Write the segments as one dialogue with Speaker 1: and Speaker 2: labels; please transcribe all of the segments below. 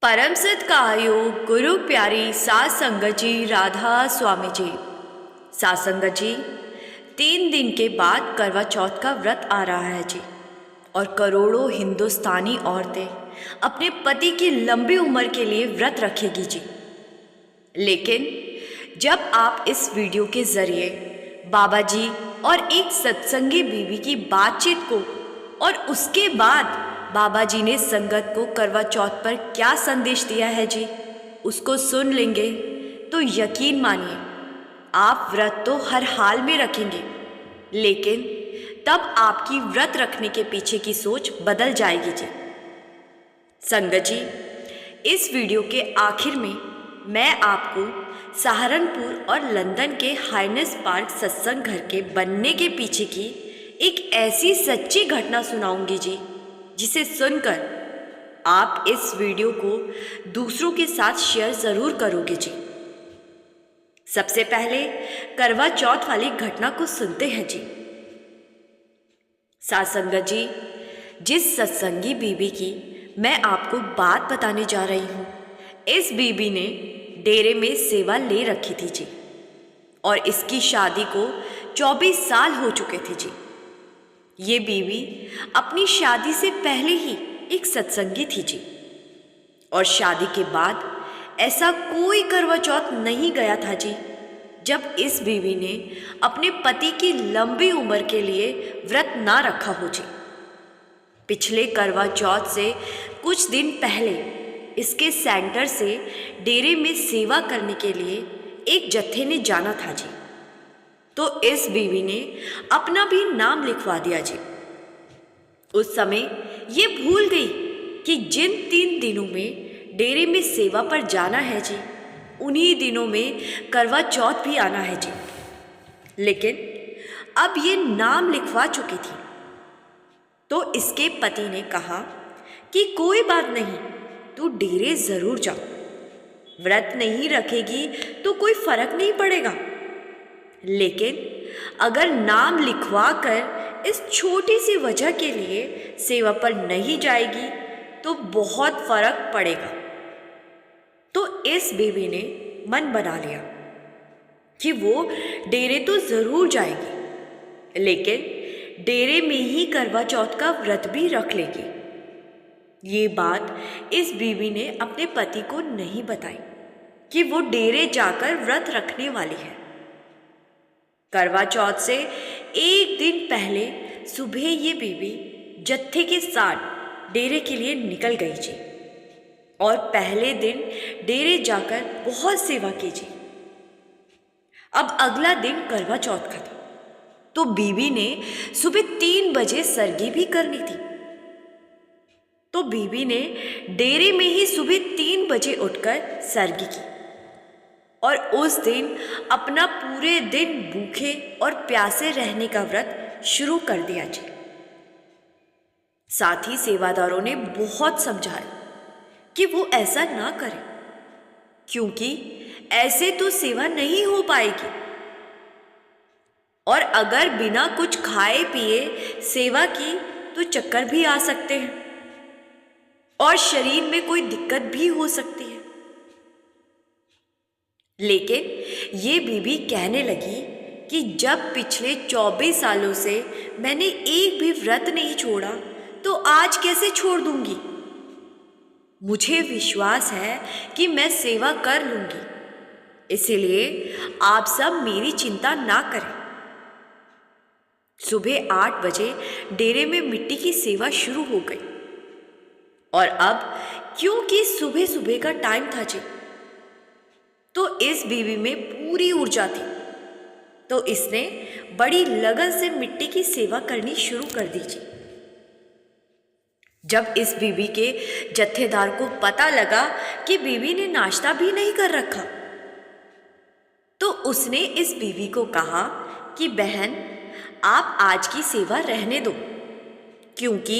Speaker 1: परम सत्कायोग गुरु प्यारी सात संगत जी राधा स्वामी जी। सात संगत जी, 3 दिन के बाद करवा चौथ का व्रत आ रहा है जी, और करोड़ों हिंदुस्तानी औरतें अपने पति की लंबी उम्र के लिए व्रत रखेगी जी। लेकिन जब आप इस वीडियो के ज़रिए बाबा जी और एक सत्संगी बीवी की बातचीत को और उसके बाद बाबा जी ने संगत को करवा चौथ पर क्या संदेश दिया है जी, उसको सुन लेंगे तो यकीन मानिए आप व्रत तो हर हाल में रखेंगे, लेकिन तब आपकी व्रत रखने के पीछे की सोच बदल जाएगी जी। संगत जी, इस वीडियो के आखिर में मैं आपको सहारनपुर और लंदन के हाइनेस पार्क सत्संग घर के बनने के पीछे की एक ऐसी सच्ची घटना सुनाऊंगी जी, जिसे सुनकर आप इस वीडियो को दूसरों के साथ शेयर ज़रूर करोगे जी। सबसे पहले करवा चौथ वाली घटना को सुनते हैं जी। सात संगत जी, जिस सत्संगी बीबी की मैं आपको बात बताने जा रही हूँ, इस बीबी ने डेरे में सेवा ले रखी थी जी, और इसकी शादी को 24 साल हो चुके थे जी। ये बीवी अपनी शादी से पहले ही एक सत्संगी थी जी, और शादी के बाद ऐसा कोई करवा चौथ नहीं गया था जी जब इस बीवी ने अपने पति की लंबी उम्र के लिए व्रत ना रखा हो जी। पिछले करवा चौथ से कुछ दिन पहले इसके सेंटर से डेरे में सेवा करने के लिए एक जत्थे ने जाना था जी, तो इस बीवी ने अपना भी नाम लिखवा दिया जी। उस समय ये भूल गई कि जिन 3 दिनों में डेरे में सेवा पर जाना है जी, उन्हीं दिनों में करवा चौथ भी आना है जी। लेकिन अब ये नाम लिखवा चुकी थी, तो इसके पति ने कहा कि कोई बात नहीं, तू डेरे ज़रूर जा, व्रत नहीं रखेगी तो कोई फर्क नहीं पड़ेगा, लेकिन अगर नाम लिखवा कर इस छोटी सी वजह के लिए सेवा पर नहीं जाएगी तो बहुत फर्क पड़ेगा। तो इस बीवी ने मन बना लिया कि वो डेरे तो ज़रूर जाएगी, लेकिन डेरे में ही करवा चौथ का व्रत भी रख लेगी। ये बात इस बीवी ने अपने पति को नहीं बताई कि वो डेरे जाकर व्रत रखने वाली है। करवा चौथ से एक दिन पहले सुबह ये बीवी जत्थे के साथ डेरे के लिए निकल गई जी, और पहले दिन डेरे जाकर बहुत सेवा की जी। अब अगला दिन करवा चौथ का था, तो बीवी ने सुबह 3 बजे सरगी भी करनी थी, तो बीवी ने डेरे में ही सुबह 3 बजे उठकर सरगी की, और उस दिन अपना पूरे दिन भूखे और प्यासे रहने का व्रत शुरू कर दिया जी। साथ ही सेवादारों ने बहुत समझाया कि वो ऐसा ना करें, क्योंकि ऐसे तो सेवा नहीं हो पाएगी, और अगर बिना कुछ खाए पिए सेवा की तो चक्कर भी आ सकते हैं और शरीर में कोई दिक्कत भी हो सकती है। लेकिन ये बीबी कहने लगी कि जब पिछले 24 सालों से मैंने एक भी व्रत नहीं छोड़ा, तो आज कैसे छोड़ दूंगी। मुझे विश्वास है कि मैं सेवा कर लूंगी, इसीलिए आप सब मेरी चिंता ना करें। सुबह 8 बजे डेरे में मिट्टी की सेवा शुरू हो गई, और अब क्योंकि सुबह सुबह का टाइम था जी, तो इस बीवी में पूरी ऊर्जा थी, तो इसने बड़ी लगन से मिट्टी की सेवा करनी शुरू कर दी जी। जब इस बीवी के जत्थेदार को पता लगा कि बीवी ने नाश्ता भी नहीं कर रखा, तो उसने इस बीवी को कहा कि बहन, आप आज की सेवा रहने दो, क्योंकि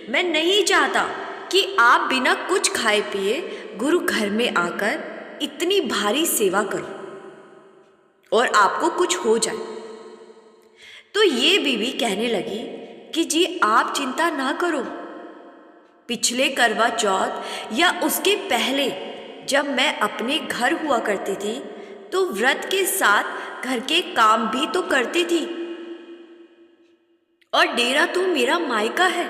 Speaker 1: मैं नहीं चाहता कि आप बिना कुछ खाए पिए गुरु घर में आकर इतनी भारी सेवा करो और आपको कुछ हो जाए। तो ये बीवी कहने लगी कि जी आप चिंता ना करो, पिछले करवा चौथ या उसके पहले जब मैं अपने घर हुआ करती थी तो व्रत के साथ घर के काम भी तो करती थी। और डेरा तो मेरा मायका है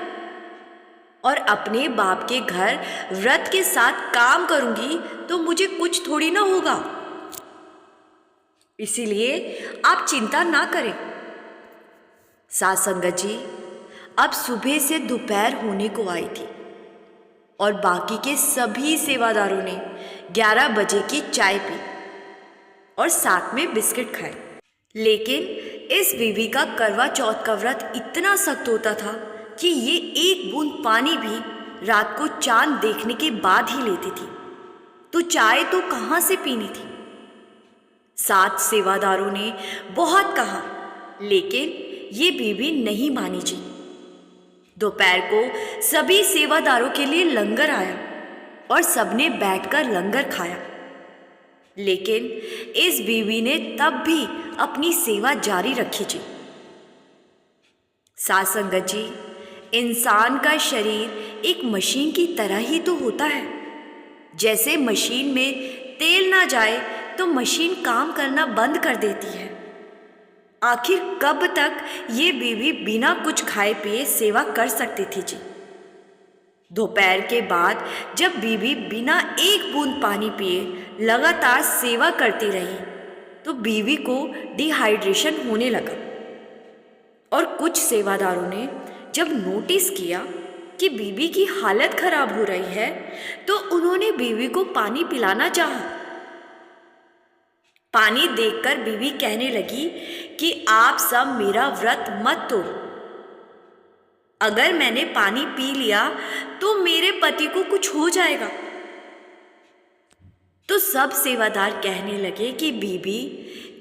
Speaker 1: और अपने बाप के घर व्रत के साथ काम करूंगी तो मुझे कुछ थोड़ी ना होगा। इसीलिए आप चिंता ना करें। साथ संगत जी, अब सुबह से दोपहर होने को आई थी और बाकी के सभी सेवादारों ने 11 बजे की चाय पी और साथ में बिस्किट खाए। लेकिन इस बीवी का करवा चौथ का व्रत इतना सख्त होता था कि ये एक बूंद पानी भी रात को चांद देखने के बाद ही लेती थी, तो चाय तो कहाँ से पीनी थी। 7 सेवादारों ने बहुत कहा, लेकिन ये बीवी नहीं मानी जी। दोपहर को सभी सेवादारों के लिए लंगर आया और सबने बैठकर लंगर खाया, लेकिन इस बीवी ने तब भी अपनी सेवा जारी रखी जी। साथ संगत जी, इंसान का शरीर एक मशीन की तरह ही तो होता है। जैसे मशीन में तेल ना जाए तो मशीन काम करना बंद कर देती है। आखिर कब तक ये बीवी बिना कुछ खाए पिए सेवा कर सकती थी जी। दोपहर के बाद जब बीवी बिना एक बूंद पानी पिए लगातार सेवा करती रही तो बीवी को डिहाइड्रेशन होने लगा। और कुछ सेवादारों ने जब नोटिस किया कि बीवी की हालत खराब हो रही है तो उन्होंने बीवी को पानी पिलाना चाहा। पानी देखकर बीवी कहने लगी कि आप सब मेरा व्रत मत तोड़ो। अगर मैंने पानी पी लिया तो मेरे पति को कुछ हो जाएगा। तो सब सेवादार कहने लगे कि बीबी,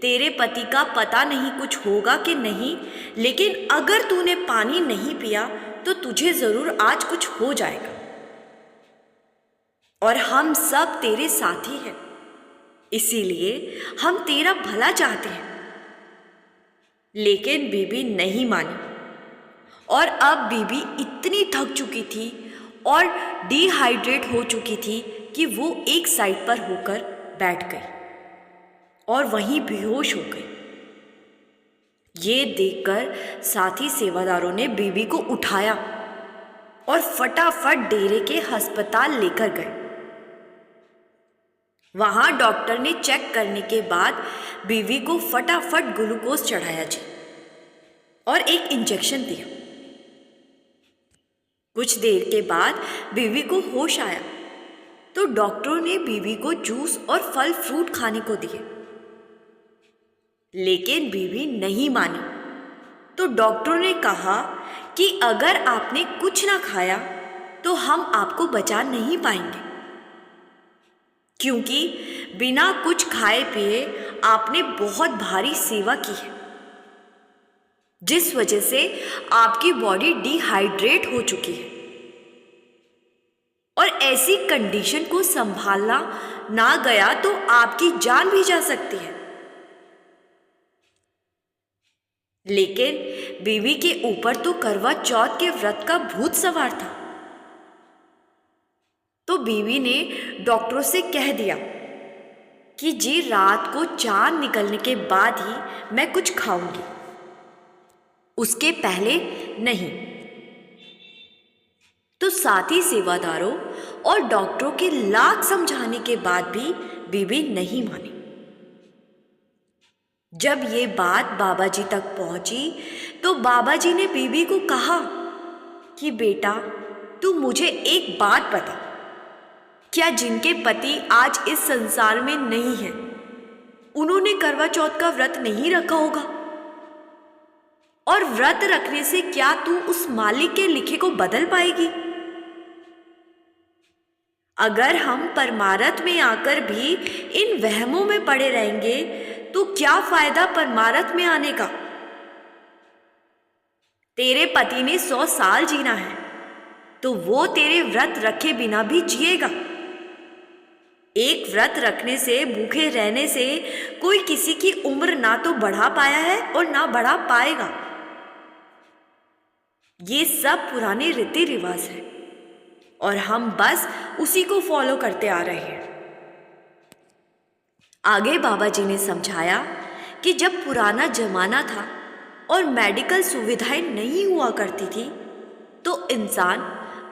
Speaker 1: तेरे पति का पता नहीं कुछ होगा कि नहीं, लेकिन अगर तूने पानी नहीं पिया तो तुझे जरूर आज कुछ हो जाएगा और हम सब तेरे साथी हैं, इसीलिए हम तेरा भला चाहते हैं। लेकिन बीबी नहीं मानी और अब बीबी इतनी थक चुकी थी और डिहाइड्रेट हो चुकी थी कि वो एक साइड पर होकर बैठ गई और वहीं बेहोश हो गई। ये देखकर साथी सेवादारों ने बीबी को उठाया और फटाफट डेरे के अस्पताल लेकर गए। वहां डॉक्टर ने चेक करने के बाद बीवी को फटाफट ग्लूकोज चढ़ाया जी और एक इंजेक्शन दिया। कुछ देर के बाद बीवी को होश आया तो डॉक्टरों ने बीवी को जूस और फल फ्रूट खाने को दिए, लेकिन बीवी नहीं मानी। तो डॉक्टरों ने कहा कि अगर आपने कुछ ना खाया तो हम आपको बचा नहीं पाएंगे, क्योंकि बिना कुछ खाए पिए आपने बहुत भारी सेवा की है, जिस वजह से आपकी बॉडी डिहाइड्रेट हो चुकी है और ऐसी कंडीशन को संभालना ना गया तो आपकी जान भी जा सकती है। लेकिन बीवी के ऊपर तो करवा चौथ के व्रत का भूत सवार था। तो बीवी ने डॉक्टरों से कह दिया कि जी रात को चांद निकलने के बाद ही मैं कुछ खाऊंगी, उसके पहले नहीं। तो साथी सेवादारों और डॉक्टरों के लाख समझाने के बाद भी बीवी नहीं मानी। जब ये बात बाबा जी तक पहुंची तो बाबा जी ने बीवी को कहा कि बेटा, तू मुझे एक बात बता, क्या जिनके पति आज इस संसार में नहीं है उन्होंने करवा चौथ का व्रत नहीं रखा होगा? और व्रत रखने से क्या तू उस मालिक के लिखे को बदल पाएगी? अगर हम परमार्थ में आकर भी इन वहमों में पड़े रहेंगे तो क्या फायदा परमार्थ में आने का? तेरे पति ने 100 साल जीना है तो वो तेरे व्रत रखे बिना भी जिएगा। एक व्रत रखने से, भूखे रहने से कोई किसी की उम्र ना तो बढ़ा पाया है और ना बढ़ा पाएगा। ये सब पुराने रीति रिवाज है। और हम बस उसी को फॉलो करते आ रहे हैं। आगे बाबा जी ने समझाया कि जब पुराना जमाना था और मेडिकल सुविधाएं नहीं हुआ करती थी, तो इंसान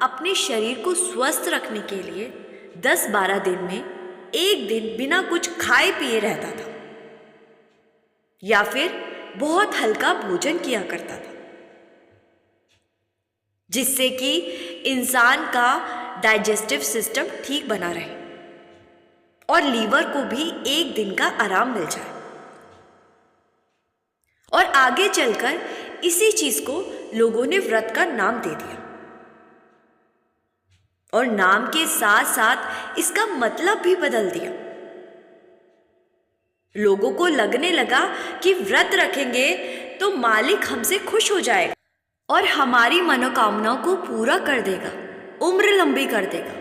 Speaker 1: अपने शरीर को स्वस्थ रखने के लिए 10-12 दिन में एक दिन बिना कुछ खाए पिए रहता था या फिर बहुत हल्का भोजन किया करता था, जिससे कि इंसान का डाइजेस्टिव सिस्टम ठीक बना रहे और लीवर को भी एक दिन का आराम मिल जाए। और आगे चलकर इसी चीज को लोगों ने व्रत का नाम दे दिया और नाम के साथ साथ इसका मतलब भी बदल दिया। लोगों को लगने लगा कि व्रत रखेंगे तो मालिक हमसे खुश हो जाएगा और हमारी मनोकामनाओं को पूरा कर देगा, उम्र लंबी कर देगा।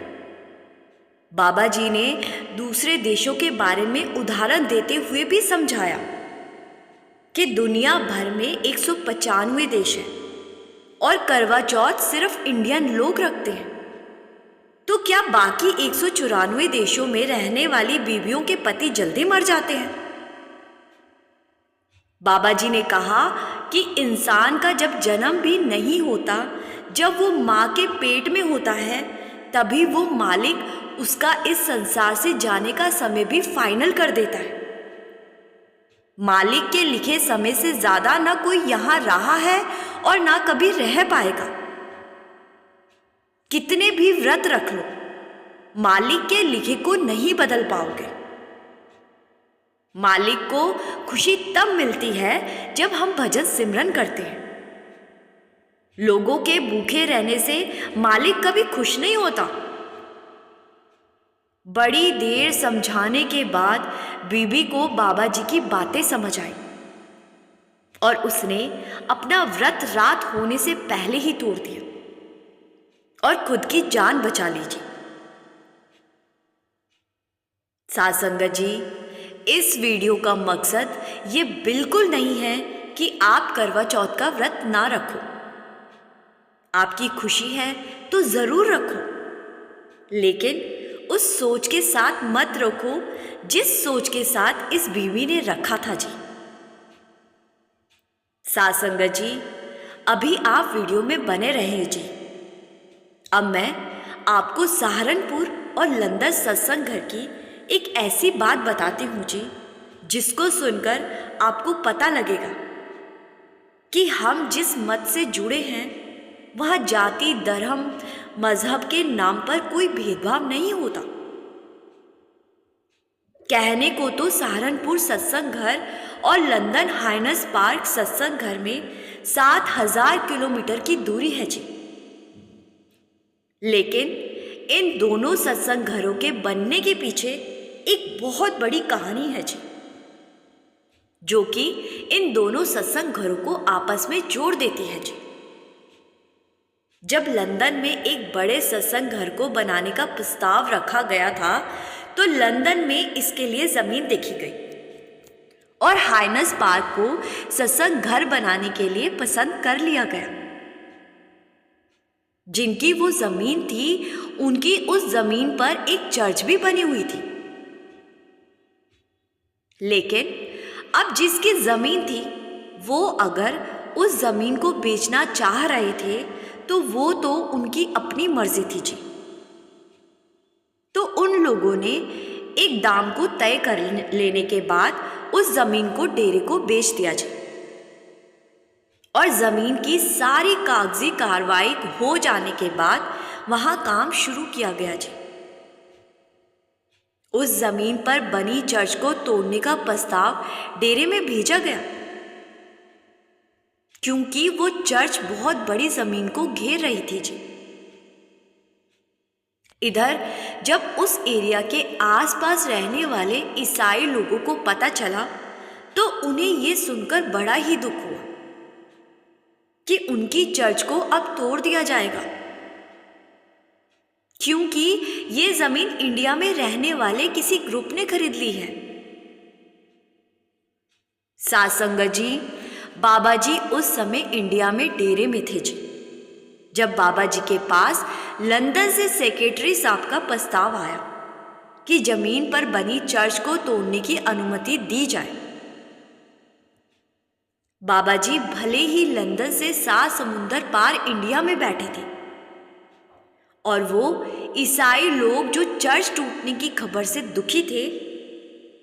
Speaker 1: बाबा जी ने दूसरे देशों के बारे में उदाहरण देते हुए भी समझाया कि दुनिया भर में 195 देश हैं और करवा चौथ सिर्फ इंडियन लोग रखते हैं, तो क्या बाकी 194 देशों में रहने वाली बीवियों के पति जल्दी मर जाते हैं? बाबा जी ने कहा कि इंसान का जब जन्म भी नहीं होता, जब वो माँ के पेट में होता है, तभी वो मालिक उसका इस संसार से जाने का समय भी फाइनल कर देता है। मालिक के लिखे समय से ज्यादा ना कोई यहां रहा है और ना कभी रह पाएगा। कितने भी व्रत रख लो, मालिक के लिखे को नहीं बदल पाओगे। मालिक को खुशी तब मिलती है जब हम भजन सिमरन करते हैं। लोगों के भूखे रहने से मालिक कभी खुश नहीं होता। बड़ी देर समझाने के बाद बीबी को बाबा जी की बातें समझ आई और उसने अपना व्रत रात होने से पहले ही तोड़ दिया और खुद की जान बचा लीजिए। साध संगत जी, इस वीडियो का मकसद ये बिल्कुल नहीं है कि आप करवा चौथ का व्रत ना रखो। आपकी खुशी है तो जरूर रखो, लेकिन उस सोच के साथ मत रखो जिस सोच के साथ इस बीवी ने रखा था जी। साध संगत जी, अभी आप वीडियो में बने रहे जी। अब मैं आपको सहारनपुर और लंदन सत्संग घर की एक ऐसी बात बताती हूँ जी, जिसको सुनकर आपको पता लगेगा कि हम जिस मत से जुड़े हैं वह जाति, धर्म, मजहब के नाम पर कोई भेदभाव नहीं होता। कहने को तो सहारनपुर सत्संग घर और लंदन हाइनस पार्क सत्संग घर में 7000 किलोमीटर की दूरी है जी, लेकिन इन दोनों सत्संग घरों के बनने के पीछे एक बहुत बड़ी कहानी है जी, जो कि इन दोनों सत्संग घरों को आपस में जोड़ देती है जी। जब लंदन में एक बड़े सत्संग घर को बनाने का प्रस्ताव रखा गया था, तो लंदन में इसके लिए जमीन देखी गई और हाइनस पार्क को सत्संग घर बनाने के लिए पसंद कर लिया गया। जिनकी वो जमीन थी, उनकी उस जमीन पर एक चर्च भी बनी हुई थी। लेकिन अब जिसकी जमीन थी, वो अगर उस जमीन को बेचना चाह रहे थे तो वो तो उनकी अपनी मर्जी थी जी। तो उन लोगों ने एक दाम को तय कर लेने के बाद उस जमीन को डेरे को बेच दिया जी और जमीन की सारी कागजी कार्रवाई हो जाने के बाद वहां काम शुरू किया गया जी। उस जमीन पर बनी चर्च को तोड़ने का प्रस्ताव डेरे में भेजा गया, क्योंकि वो चर्च बहुत बड़ी जमीन को घेर रही थी जी। इधर जब उस एरिया के आसपास रहने वाले ईसाई लोगों को पता चला, तो उन्हें ये सुनकर बड़ा ही दुख हुआ कि उनकी चर्च को अब तोड़ दिया जाएगा, क्योंकि ये जमीन इंडिया में रहने वाले किसी ग्रुप ने खरीद ली है। साध संगत जी, बाबा जी उस समय इंडिया में डेरे में थे जी। जब बाबा जी के पास लंदन से सेक्रेटरी साहब का प्रस्ताव आया कि जमीन पर बनी चर्च को तोड़ने की अनुमति दी जाए। बाबा जी भले ही लंदन से 7 समुंदर पार इंडिया में बैठे थे और वो ईसाई लोग जो चर्च टूटने की खबर से दुखी थे,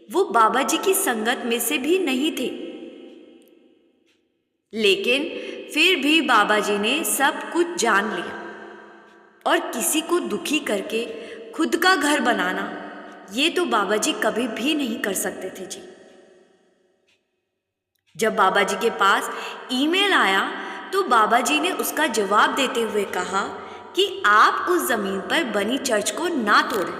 Speaker 1: वो बाबा जी की संगत में से भी नहीं थे। लेकिन फिर भी बाबा जी ने सब कुछ जान लिया और किसी को दुखी करके खुद का घर बनाना, ये तो बाबा जी कभी भी नहीं कर सकते थे जी। जब बाबा जी के पास ईमेल आया तो बाबा जी ने उसका जवाब देते हुए कहा कि आप उस जमीन पर बनी चर्च को ना तोड़ें,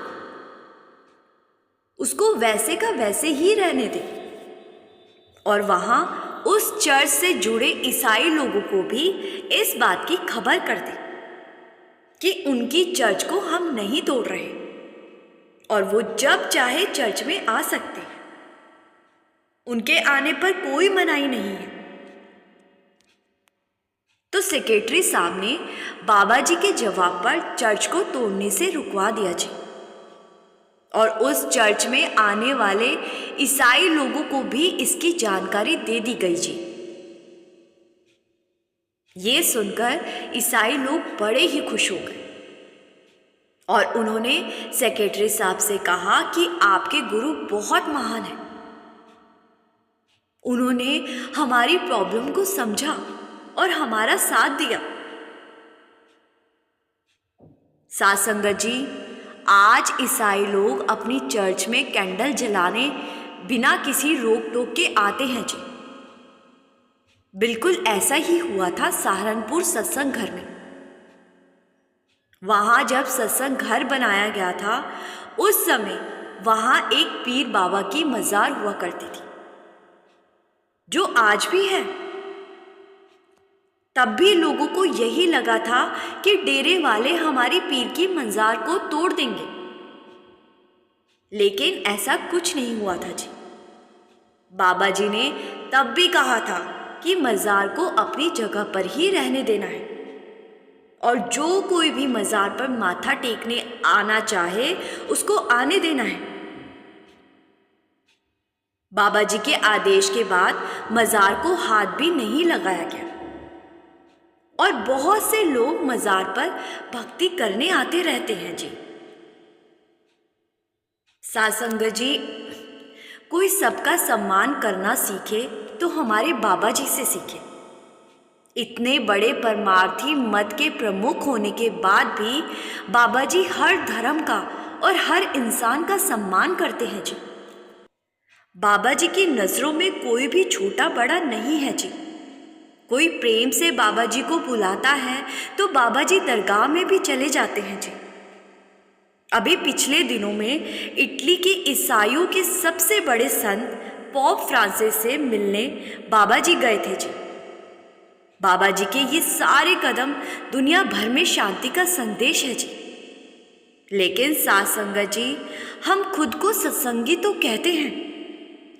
Speaker 1: उसको वैसे का वैसे ही रहने दें और वहां उस चर्च से जुड़े ईसाई लोगों को भी इस बात की खबर कर दें कि उनकी चर्च को हम नहीं तोड़ रहे और वो जब चाहे चर्च में आ सकते हैं, उनके आने पर कोई मनाही नहीं है। तो सेक्रेटरी साहब ने बाबा जी के जवाब पर चर्च को तोड़ने से रुकवा दिया जी और उस चर्च में आने वाले ईसाई लोगों को भी इसकी जानकारी दे दी गई जी। ये सुनकर ईसाई लोग बड़े ही खुश हो गए और उन्होंने सेक्रेटरी साहब से कहा कि आपके गुरु बहुत महान हैं। उन्होंने हमारी प्रॉब्लम को समझा और हमारा साथ दिया। साथ संगत जी, आज ईसाई लोग अपनी चर्च में कैंडल जलाने बिना किसी रोक टोक के आते हैं जी। बिल्कुल ऐसा ही हुआ था सहारनपुर सत्संग घर में। वहां जब सत्संग घर बनाया गया था, उस समय वहां एक पीर बाबा की मजार हुआ करती थी, जो आज भी है। तब भी लोगों को यही लगा था कि डेरे वाले हमारी पीर की मजार को तोड़ देंगे, लेकिन ऐसा कुछ नहीं हुआ था जी। बाबा जी ने तब भी कहा था कि मजार को अपनी जगह पर ही रहने देना है और जो कोई भी मजार पर माथा टेकने आना चाहे उसको आने देना है। बाबा जी के आदेश के बाद मजार को हाथ भी नहीं लगाया गया और बहुत से लोग मजार पर भक्ति करने आते रहते हैं जी। साथ संगत जी, कोई सबका सम्मान करना सीखे तो हमारे बाबा जी से सीखे। इतने बड़े परमार्थी मत के प्रमुख होने के बाद भी बाबा जी हर धर्म का और हर इंसान का सम्मान करते हैं जी। बाबा जी की नजरों में कोई भी छोटा बड़ा नहीं है जी। कोई प्रेम से बाबा जी को बुलाता है तो बाबा जी दरगाह में भी चले जाते हैं जी। अभी पिछले दिनों में इटली के ईसाइयों के सबसे बड़े संत पोप फ्रांसिस से मिलने बाबा जी गए थे जी। बाबा जी के ये सारे कदम दुनिया भर में शांति का संदेश है जी। लेकिन साथ संगत जी, हम खुद को सत्संगी तो कहते हैं,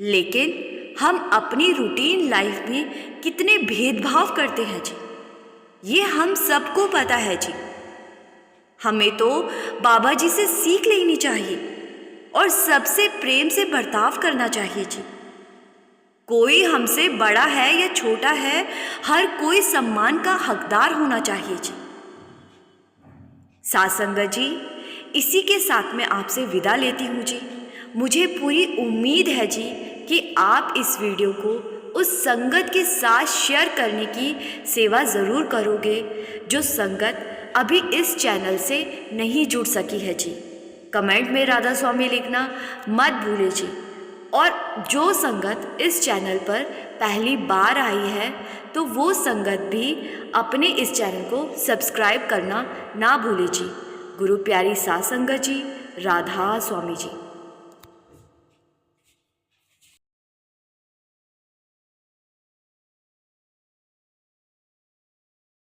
Speaker 1: लेकिन हम अपनी रूटीन लाइफ में कितने भेदभाव करते हैं जी, ये हम सबको पता है जी। हमें तो बाबा जी से सीख लेनी चाहिए और सबसे प्रेम से बर्ताव करना चाहिए जी। कोई हमसे बड़ा है या छोटा है, हर कोई सम्मान का हकदार होना चाहिए जी। साथ संगत जी, इसी के साथ मैं आपसे विदा लेती हूँ जी। मुझे पूरी उम्मीद है जी कि आप इस वीडियो को उस संगत के साथ शेयर करने की सेवा ज़रूर करोगे जो संगत अभी इस चैनल से नहीं जुड़ सकी है जी। कमेंट में राधा स्वामी लिखना मत भूलिए जी। और जो संगत इस चैनल पर पहली बार आई है तो वो संगत भी अपने इस चैनल को सब्सक्राइब करना ना भूले जी। गुरु प्यारी साथ संगत जी, राधा स्वामी जी।